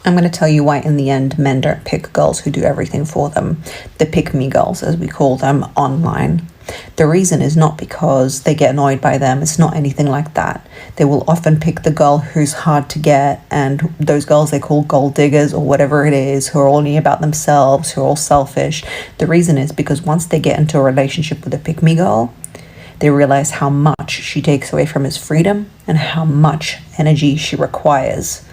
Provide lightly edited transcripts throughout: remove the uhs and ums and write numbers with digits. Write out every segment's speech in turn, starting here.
I'm going to tell you why in the end men don't pick girls who do everything for them. The pick-me girls, as we call them online. The reason is not because they get annoyed by them. It's not anything like that. They will often pick the girl who's hard to get, and those girls they call gold diggers or whatever it is, who are only about themselves, who are all selfish. The reason is because once they get into a relationship with a pick-me girl, they realize how much she takes away from his freedom and how much energy she requires.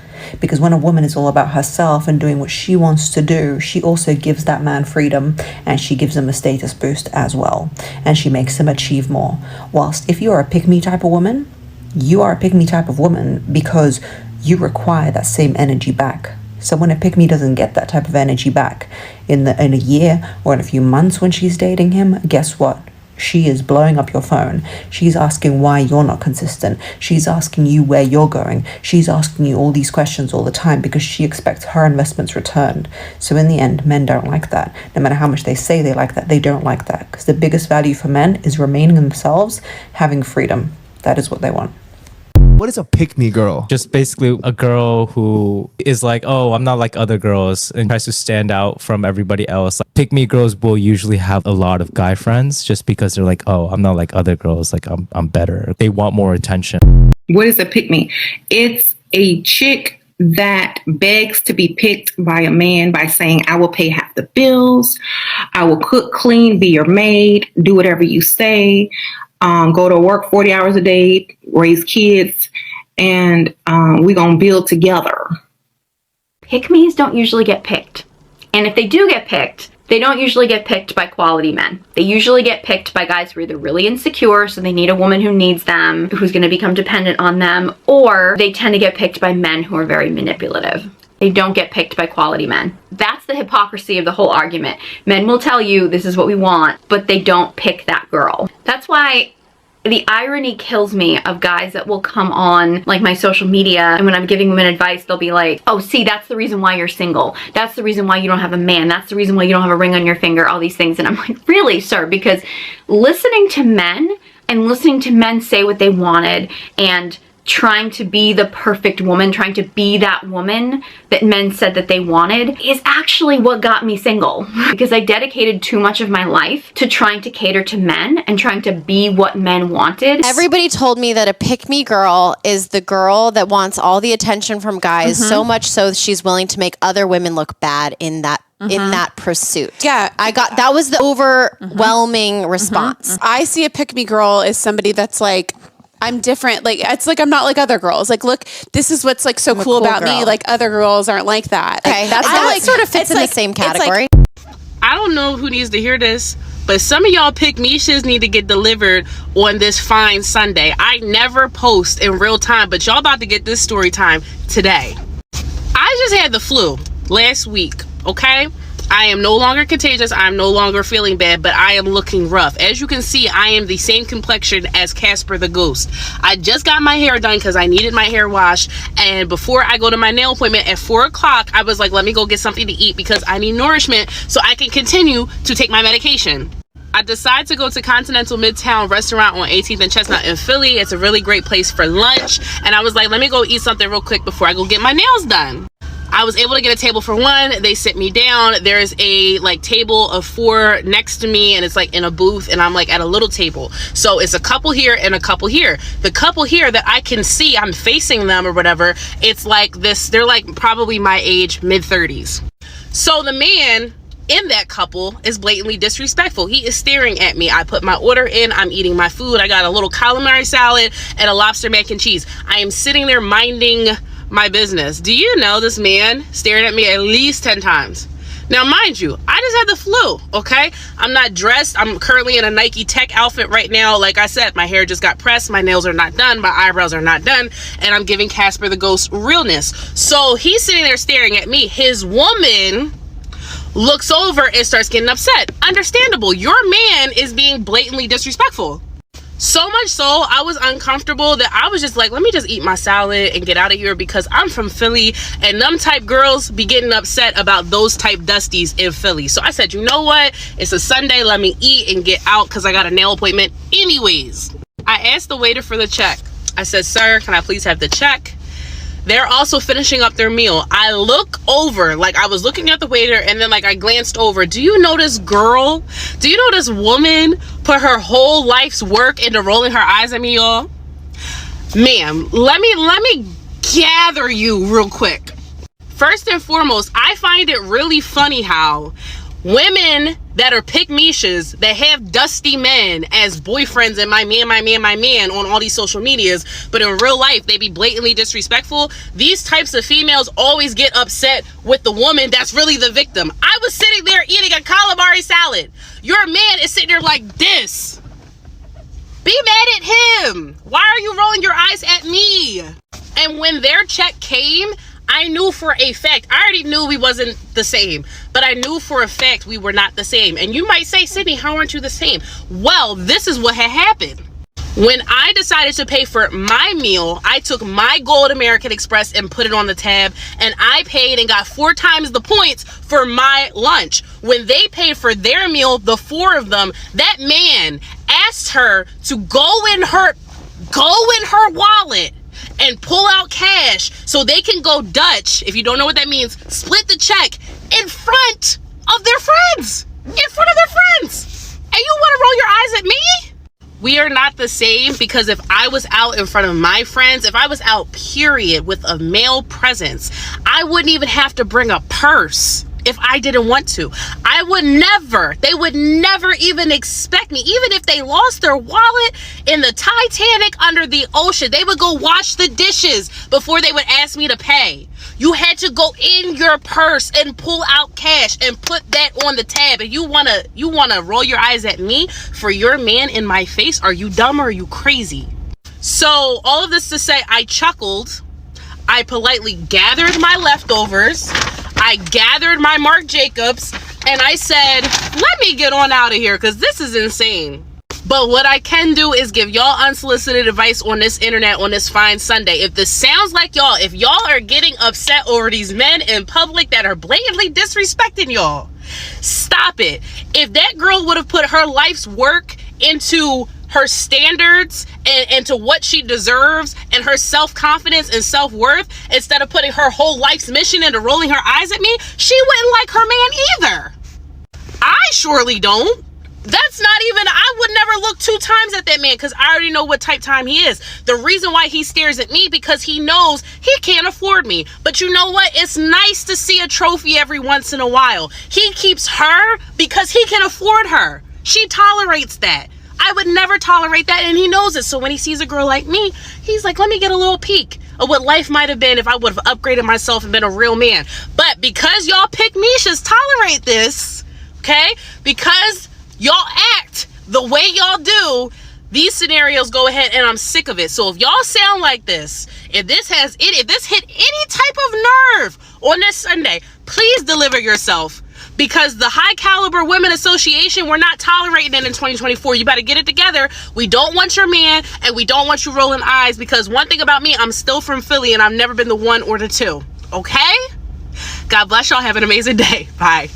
Because when a woman is all about herself and doing what she wants to do, she also gives that man freedom, and she gives him a status boost as well, and she makes him achieve more. Whilst if you're a pick-me type of woman, you are a pick-me type of woman because you require that same energy back. So when a pick-me doesn't get that type of energy back in a year or in a few months when she's dating him, guess what? She is blowing up your phone. She's asking why you're not consistent. She's asking you where you're going. She's asking you all these questions all the time because she expects her investments returned. So in the end, men don't like that. No matter how much they say they like that, they don't like that. Because the biggest value for men is remaining themselves, having freedom. That is what they want. What is a pick-me girl? Just basically a girl who is like, oh, I'm not like other girls, and tries to stand out from everybody else. Like, pick-me girls will usually have a lot of guy friends just because they're like, oh, I'm not like other girls. Like, I'm better. They want more attention. What is a pick-me? It's a chick that begs to be picked by a man by saying, I will pay half the bills. I will cook, clean, be your maid, do whatever you say. Go to work 40 hours a day, raise kids, and we're going to build together. Pick-me's don't usually get picked. And if they do get picked, they don't usually get picked by quality men. They usually get picked by guys who are either really insecure, so they need a woman who needs them, who's going to become dependent on them, or they tend to get picked by men who are very manipulative. They don't get picked by quality men. That's the hypocrisy of the whole argument. Men will tell you this is what we want, but they don't pick that girl. That's why the irony kills me of guys that will come on like my social media, and when I'm giving women advice, they'll be like, oh, see, that's the reason why you're single. That's the reason why you don't have a man. That's the reason why you don't have a ring on your finger, all these things. And I'm like, really, sir? Because listening to men and listening to men say what they wanted and trying to be the perfect woman, trying to be that woman that men said that they wanted is actually what got me single. Because I dedicated too much of my life to trying to cater to men and trying to be what men wanted. Everybody told me that a pick-me girl is the girl that wants all the attention from guys, so much so she's willing to make other women look bad in that in that pursuit. Yeah. That was the overwhelming response. I see a pick-me girl as somebody that's like, I'm different. Like, it's like, I'm not like other girls. Like, look, this is what's like so cool about me. Like, other girls aren't like that. Okay. Like, That like, sort of fits in the same category. I don't know who needs to hear this, but some of y'all pick-meishas need to get delivered on this fine Sunday. I never post in real time, but y'all about to get this story time today. I just had the flu last week, okay? I am no longer contagious. I'm no longer feeling bad, but I am looking rough. As you can see, I am the same complexion as Casper the Ghost. I just got my hair done because I needed my hair washed. And before I go to my nail appointment at 4 o'clock, I was like, let me go get something to eat because I need nourishment so I can continue to take my medication. I decided to go to Continental Midtown Restaurant on 18th and Chestnut in Philly. It's a really great place for lunch. And I was like, let me go eat something real quick before I go get my nails done. I was able to get a table for one. They sit me down. There's a like table of 4 next to me, and it's like in a booth, and I'm like at a little table. So it's a couple here and a couple here. The couple here that I can see, I'm facing them or whatever, it's like this, they're like probably my age, mid-30s. So the man in that couple is blatantly disrespectful. He is staring at me. I put my order in. I'm eating my food. I got a little calamari salad and a lobster mac and cheese. I am sitting there minding my business. Do you know this man staring at me at least 10 times? Now, mind you, I just had the flu, okay? I'm not dressed. I'm currently in a Nike Tech outfit right now. Like I said, my hair just got pressed. My nails are not done. My eyebrows are not done. And I'm giving Casper the Ghost realness. So he's sitting there staring at me. His woman looks over and starts getting upset. Understandable. Your man is being blatantly disrespectful. So much so, I was uncomfortable that I was just like, let me just eat my salad and get out of here because I'm from Philly and them type girls be getting upset about those type dusties in Philly. So I said, you know what? It's a Sunday. Let me eat and get out because I got a nail appointment anyways. I asked the waiter for the check. I said, sir, can I please have the check? They're also finishing up their meal. I look over, like I was looking at the waiter, and then like I glanced over. Do you know this girl? Do you know this woman put her whole life's work into rolling her eyes at me, y'all? Ma'am, let me gather you real quick. First and foremost, I find it really funny how women that are pick-meishas, that have dusty men as boyfriends and my man on all these social medias, but in real life they be blatantly disrespectful. These types of females always get upset with the woman that's really the victim. I was sitting there eating a calamari salad. Your man is sitting there like this. Be mad at him. Why are you rolling your eyes at me? And when their check came, I knew for a fact, I already knew we wasn't the same, but I knew for a fact we were not the same. And you might say, Sydney, how aren't you the same? Well, this is what had happened. When I decided to pay for my meal, I took my Gold American Express and put it on the tab, and I paid and got 4 times the points for my lunch. When they paid for their meal, the 4 of them, that man asked her to go in her wallet and pull out cash so they can go Dutch. If you don't know what that means, split the check in front of their friends. And you want to roll your eyes at me? We are not the same, because if I was out in front of my friends, if I was out period with a male presence, I wouldn't even have to bring a purse. If I didn't want to, they would never even expect me. Even if they lost their wallet in the Titanic under the ocean, they would go wash the dishes before they would ask me to pay. You had to go in your purse and pull out cash and put that on the tab. And you wanna roll your eyes at me for your man in my face? Are you dumb or are you crazy? So all of this to say, I chuckled. I politely gathered my leftovers. I gathered my Marc Jacobs, and I said, let me get on out of here, because this is insane. But what I can do is give y'all unsolicited advice on this internet on this fine Sunday. If this sounds like y'all, if y'all are getting upset over these men in public that are blatantly disrespecting y'all, stop it. If that girl would have put her life's work into her standards and to what she deserves and her self-confidence and self-worth, instead of putting her whole life's mission into rolling her eyes at me, she wouldn't like her man either. I surely don't. That's not even, I would never look 2 times at that man, because I already know what type time he is. The reason why he stares at me, because he knows he can't afford me. But you know what? It's nice to see a trophy every once in a while. He keeps her because he can afford her. She tolerates that. I would never tolerate that, and he knows it. So when he sees a girl like me, he's like, let me get a little peek of what life might have been if I would have upgraded myself and been a real man. But because y'all pick-meishas tolerate this, okay, because y'all act the way y'all do, these scenarios go ahead, and I'm sick of it. So if y'all sound like this, if this hit any type of nerve on this Sunday, please deliver yourself. Because the High Caliber Women Association, we're not tolerating it in 2024. You better get it together. We don't want your man, and we don't want you rolling eyes, because one thing about me, I'm still from Philly, and I've never been the 1 or the 2. Okay? God bless y'all. Have an amazing day. Bye.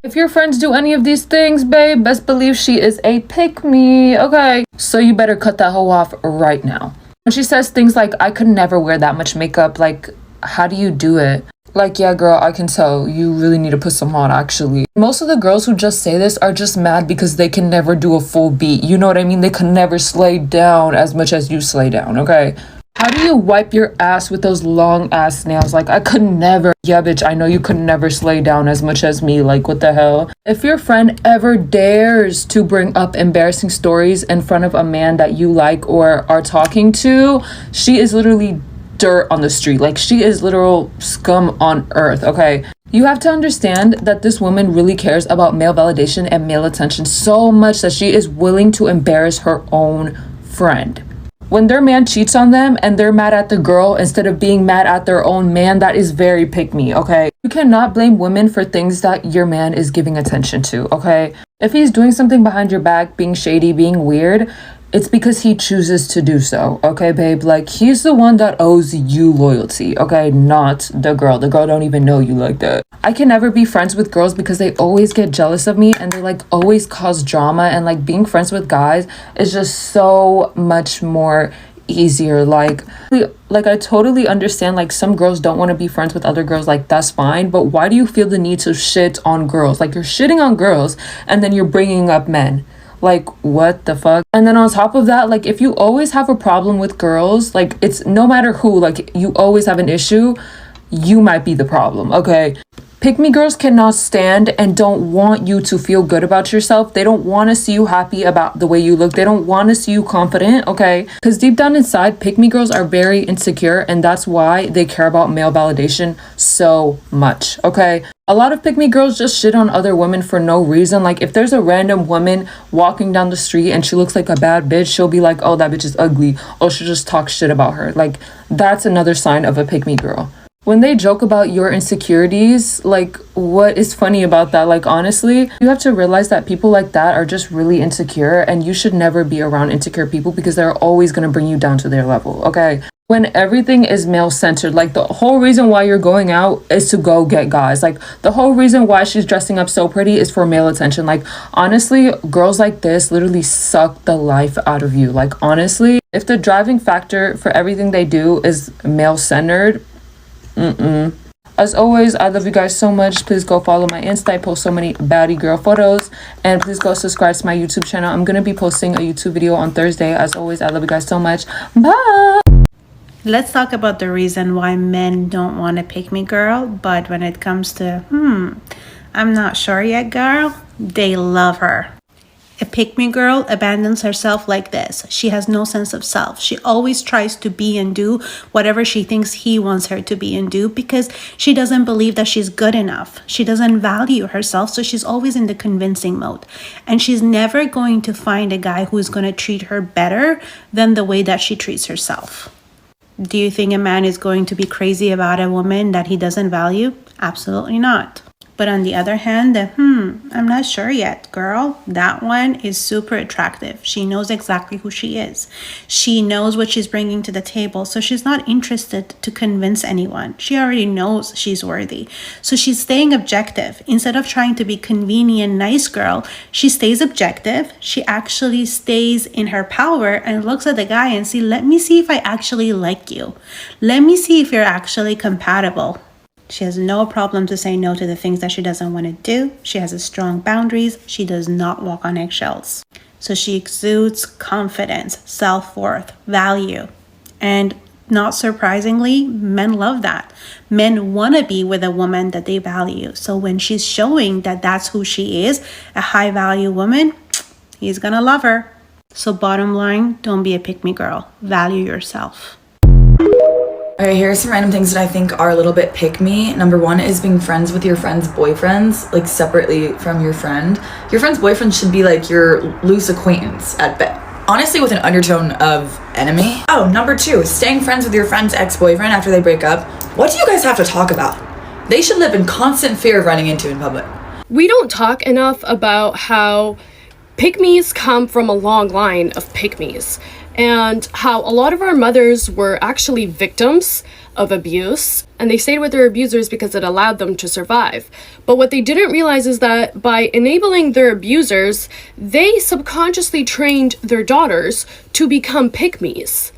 If your friends do any of these things, babe, best believe she is a pick-me, okay? So you better cut that hoe off right now. When she says things like, I could never wear that much makeup, like, how do you do it? Like, yeah, girl, I can tell. You really need to put some on, actually. Most of the girls who just say this are just mad because they can never do a full beat. You know what I mean? They can never slay down as much as you slay down, okay? How do you wipe your ass with those long ass nails? Like, I could never. Yeah, bitch, I know you could never slay down as much as me. Like, what the hell? If your friend ever dares to bring up embarrassing stories in front of a man that you like or are talking to, she is literally dirt on the street. Like, she is literal scum on earth, okay? You have to understand that this woman really cares about male validation and male attention so much that she is willing to embarrass her own friend. When their man cheats on them and they're mad at the girl instead of being mad at their own man, that is very pick me, okay? You cannot blame women for things that your man is giving attention to, okay? If he's doing something behind your back, being shady, being weird, it's because he chooses to do so, okay, babe? Like, he's the one that owes you loyalty, okay? Not the girl. The girl don't even know you like that. I can never be friends with girls because they always get jealous of me and they, like, always cause drama. And, like, being friends with guys is just so much more easier. Like I totally understand, like, some girls don't want to be friends with other girls, like, that's fine, but why do you feel the need to shit on girls? Like, you're shitting on girls and then you're bringing up men. Like, what the fuck? And then on top of that, like, if you always have a problem with girls, like, it's no matter who, like, you always have an issue, you might be the problem, okay? Pick me girls cannot stand and don't want you to feel good about yourself. They don't want to see you happy about the way you look. They don't want to see you confident, okay? Because deep down inside, pick me girls are very insecure, and that's why they care about male validation so much, okay? A lot of pick me girls just shit on other women for no reason. Like, if there's a random woman walking down the street and she looks like a bad bitch, she'll be like, oh, that bitch is ugly. Or she'll just talk shit about her. Like, that's another sign of a pick me girl. When they joke about your insecurities, like, what is funny about that? Like, honestly, you have to realize that people like that are just really insecure, and you should never be around insecure people because they're always going to bring you down to their level, okay? When everything is male-centered, like, the whole reason why you're going out is to go get guys. Like, the whole reason why she's dressing up so pretty is for male attention. Like, honestly, girls like this literally suck the life out of you. Like, honestly, if the driving factor for everything they do is male-centered, as always, I love you guys so much. Please go follow my Insta. I post so many baddie girl photos. And please go subscribe to my YouTube channel. I'm going to be posting a YouTube video on Thursday. As always, I love you guys so much. Bye! Let's talk about the reason why men don't want to pick me girl. But when it comes to, I'm not sure yet girl, they love her. A pick-me girl abandons herself like this. She has no sense of self. She always tries to be and do whatever she thinks he wants her to be and do because she doesn't believe that she's good enough. She doesn't value herself, so she's always in the convincing mode. And she's never going to find a guy who's going to treat her better than the way that she treats herself. Do you think a man is going to be crazy about a woman that he doesn't value? Absolutely not. But on the other hand, I'm not sure yet, girl. That one is super attractive. She knows exactly who she is. She knows what she's bringing to the table. So she's not interested to convince anyone. She already knows she's worthy. So she's staying objective. Instead of trying to be convenient, nice girl, she stays objective. She actually stays in her power and looks at the guy and let me see if I actually like you. Let me see if you're actually compatible. She has no problem to say no to the things that she doesn't want to do. She has a strong boundaries. She does not walk on eggshells. So she exudes confidence, self-worth, value. And not surprisingly, men love that. Men want to be with a woman that they value. So when she's showing that that's who she is, a high-value woman, he's going to love her. So bottom line, don't be a pick-me girl. Value yourself. Okay, here are some random things that I think are a little bit pick me. Number one is being friends with your friend's boyfriends, like separately from your friend. Your friend's boyfriend should be like your loose acquaintance at best. Honestly, with an undertone of enemy. Oh, number two, staying friends with your friend's ex-boyfriend after they break up. What do you guys have to talk about? They should live in constant fear of running into in public. We don't talk enough about how pick-me's come from a long line of pick-me's. And how a lot of our mothers were actually victims of abuse, and they stayed with their abusers because it allowed them to survive. But what they didn't realize is that by enabling their abusers, they subconsciously trained their daughters to become pick-me's,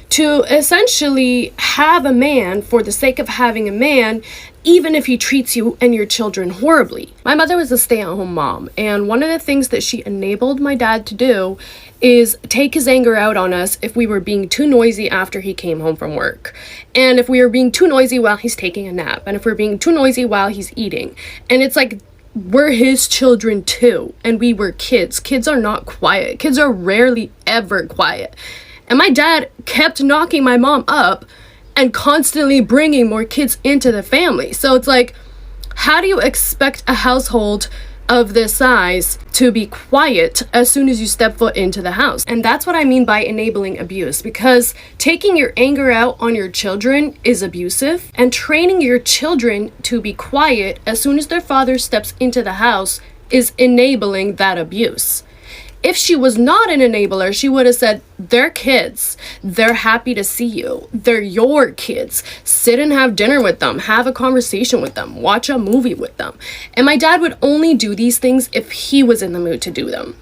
to essentially have a man for the sake of having a man, even if he treats you and your children horribly. My mother was a stay-at-home mom, and one of the things that she enabled my dad to do is take his anger out on us if we were being too noisy after he came home from work, and if we were being too noisy while he's taking a nap, and if we're being too noisy while he's eating. And it's like, we're his children too, and we were kids. Kids are not quiet. Kids are rarely ever quiet. And my dad kept knocking my mom up and constantly bringing more kids into the family. So it's like, how do you expect a household of this size to be quiet as soon as you step foot into the house? And that's what I mean by enabling abuse, because taking your anger out on your children is abusive, and training your children to be quiet as soon as their father steps into the house is enabling that abuse. If she was not an enabler, she would have said, they're kids. They're happy to see you. They're your kids. Sit and have dinner with them. Have a conversation with them. Watch a movie with them. And my dad would only do these things if he was in the mood to do them.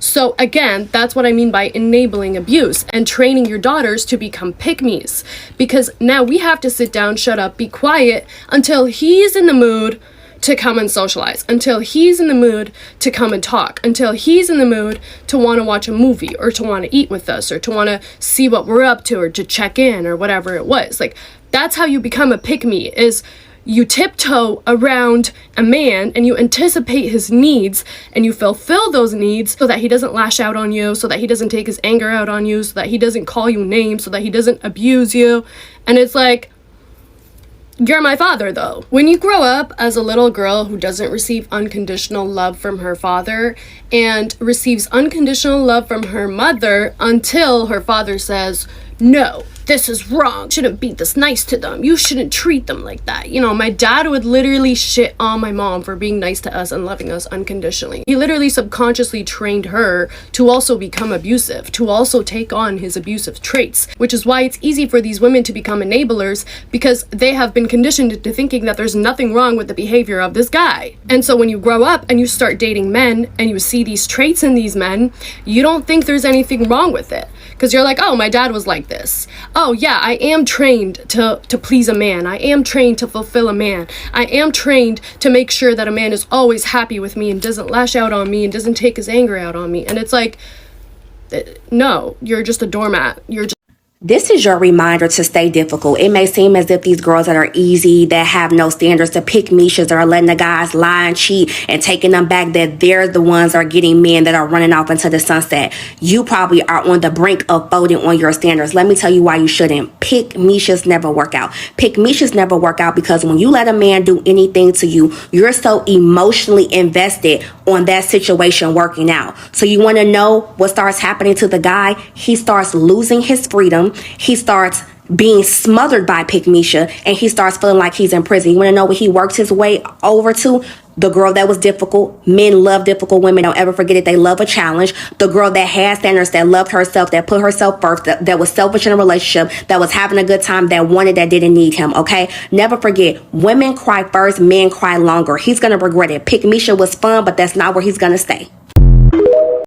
So again, that's what I mean by enabling abuse and training your daughters to become pick-me's. Because now we have to sit down, shut up, be quiet until he's in the mood to come and socialize, until he's in the mood to come and talk, until he's in the mood to want to watch a movie or to want to eat with us or to want to see what we're up to or to check in or whatever it was. Like, that's how you become a pick-me, is you tiptoe around a man and you anticipate his needs and you fulfill those needs so that he doesn't lash out on you, so that he doesn't take his anger out on you, so that he doesn't call you names, so that he doesn't abuse you. And it's like, you're my father, though. When you grow up as a little girl who doesn't receive unconditional love from her father and receives unconditional love from her mother until her father says, no, this is wrong. You shouldn't be this nice to them. You shouldn't treat them like that. You know, my dad would literally shit on my mom for being nice to us and loving us unconditionally. He literally subconsciously trained her to also become abusive, to also take on his abusive traits, which is why it's easy for these women to become enablers, because they have been conditioned into thinking that there's nothing wrong with the behavior of this guy. And so when you grow up and you start dating men and you see these traits in these men, you don't think there's anything wrong with it. Because you're like, oh, my dad was like this. Oh, yeah, I am trained to please a man. I am trained to fulfill a man. I am trained to make sure that a man is always happy with me and doesn't lash out on me and doesn't take his anger out on me. And it's like, no, you're just a doormat. You're just... This is your reminder to stay difficult. It may seem as if these girls that are easy, that have no standards, the pick-meishas that are letting the guys lie and cheat and taking them back, that they're the ones that are getting men that are running off into the sunset. You probably are on the brink of folding on your standards. Let me tell you why you shouldn't. Pick-meishas never work out. Pick-meishas never work out because when you let a man do anything to you, you're so emotionally invested on that situation working out. So you want to know what starts happening to the guy? He starts losing his freedom. He starts being smothered by pick-meisha, and he starts feeling like he's in prison. You want to know what he works his way over to? The girl that was difficult. Men love difficult women. Don't ever forget it. They love a challenge. The girl that had standards, that loved herself, that put herself first, that was selfish in a relationship, that was having a good time, that wanted, that didn't need him, okay? Never forget, women cry first, men cry longer. He's going to regret it. Pick-meisha was fun, but that's not where he's going to stay.